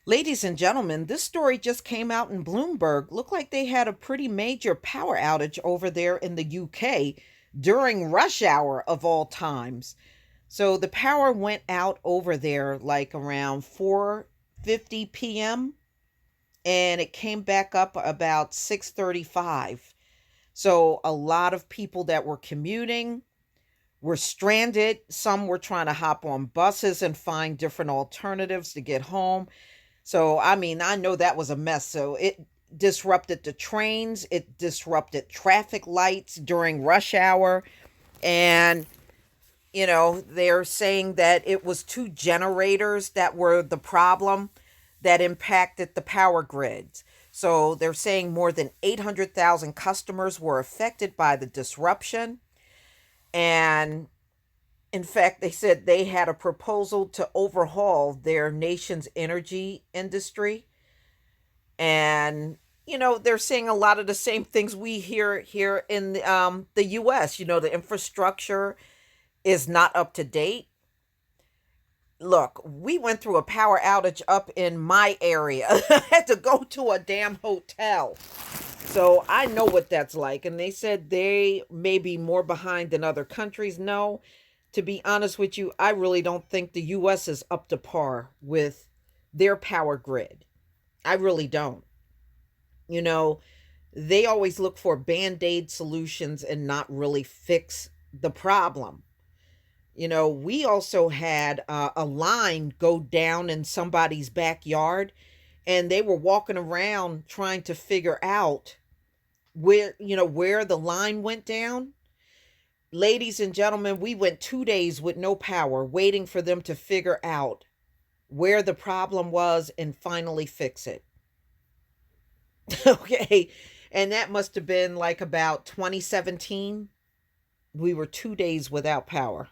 Ladies and gentlemen, this story just came out in Bloomberg. Looked like they had a pretty major power outage over there in the UK during rush hour of all times. So the power went out over there like around 4:50 p.m. and it came back up about 6:35. So a lot of people that were commuting were stranded. Some were trying to hop on buses and find different alternatives to get home. So, I mean, I know that was a mess. So, it disrupted the trains, it disrupted traffic lights during rush hour. And, they're saying that it was two generators that were the problem that impacted the power grids. So, they're saying more than 800,000 customers were affected by the disruption. And in fact, they said they had a proposal to overhaul their nation's energy industry. And, they're saying a lot of the same things we hear here in the US. The infrastructure is not up to date. Look, we went through a power outage up in my area. I had to go to a damn hotel. So I know what that's like. And they said they may be more behind than other countries. No, to be honest with you, I really don't think the US is up to par with their power grid. I really don't. You know, they always look for band aid solutions and not really fix the problem. We also had a line go down in somebody's backyard, and they were walking around trying to figure out where the line went down. Ladies and gentlemen, we went 2 days with no power, waiting for them to figure out where the problem was and finally fix it. Okay. And that must have been like about 2017. We were 2 days without power.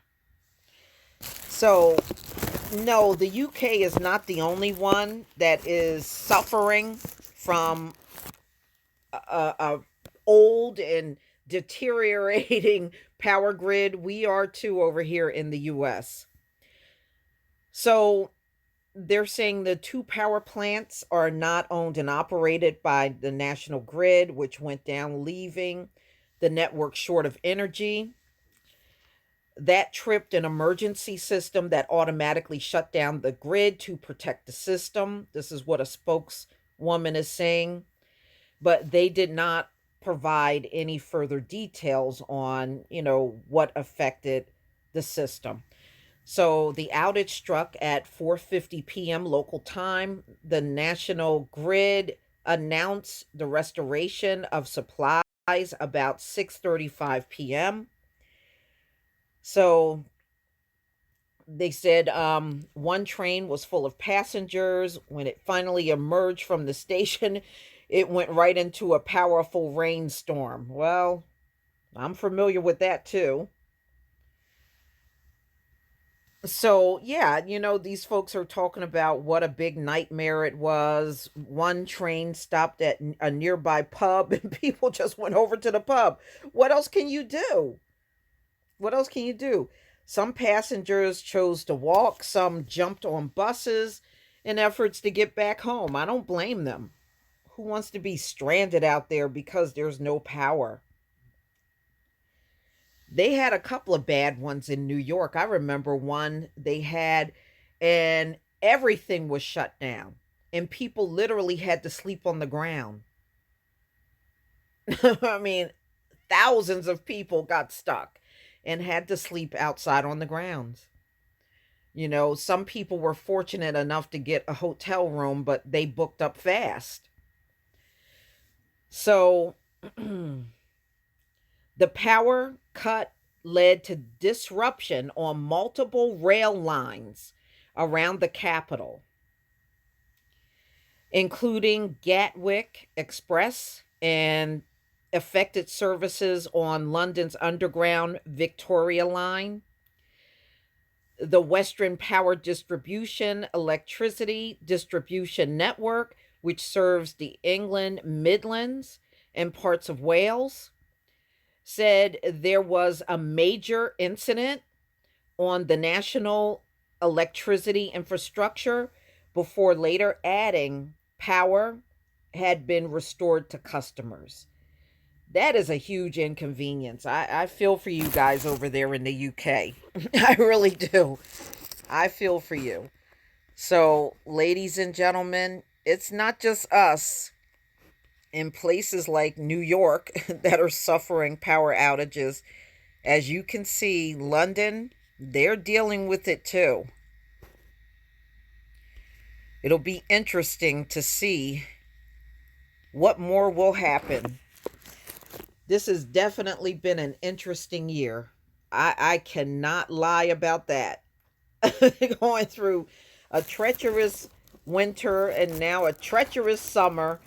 So, no, the UK is not the only one that is suffering from a old and deteriorating power grid. We are too over here in the US. So they're saying the two power plants are not owned and operated by the national grid, which went down, leaving the network short of energy. That tripped an emergency system that automatically shut down the grid to protect the system. This is what a spokeswoman is saying. But they did not provide any further details on, what affected the system. So the outage struck at 4:50 p.m. local time. The national grid announced the restoration of supplies about 6:35 p.m. So they said one train was full of passengers. When it finally emerged from the station, it went right into a powerful rainstorm. Well, I'm familiar with that too. So, yeah, these folks are talking about what a big nightmare it was. One train stopped at a nearby pub and people just went over to the pub. What else can you do? What else can you do? Some passengers chose to walk, some jumped on buses in efforts to get back home. I don't blame them. Who wants to be stranded out there because there's no power? They had a couple of bad ones in New York. I remember one they had, and everything was shut down, and people literally had to sleep on the ground. I mean, thousands of people got stuck and had to sleep outside on the grounds. Some people were fortunate enough to get a hotel room, but they booked up fast. So the power cut led to disruption on multiple rail lines around the capital, including Gatwick Express, and affected services on London's Underground Victoria Line, the Western Power Distribution Electricity Distribution Network, which serves the England Midlands and parts of Wales, said there was a major incident on the national electricity infrastructure, before later adding power had been restored to customers. That is a huge inconvenience. I feel for you guys over there in the UK. I really do. I feel for you. So, ladies and gentlemen, it's not just us in places like New York that are suffering power outages. As you can see, London, they're dealing with it too. It'll be interesting to see what more will happen. This has definitely been an interesting year. I cannot lie about that. Going through a treacherous winter and now a treacherous summer.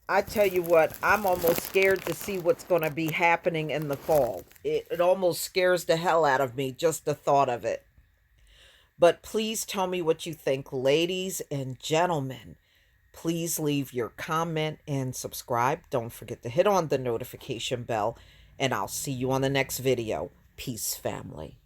I tell you what, I'm almost scared to see what's going to be happening in the fall. It almost scares the hell out of me, just the thought of it. But please tell me what you think, ladies and gentlemen. Please leave your comment and subscribe. Don't forget to hit on the notification bell, and I'll see you on the next video. Peace, family.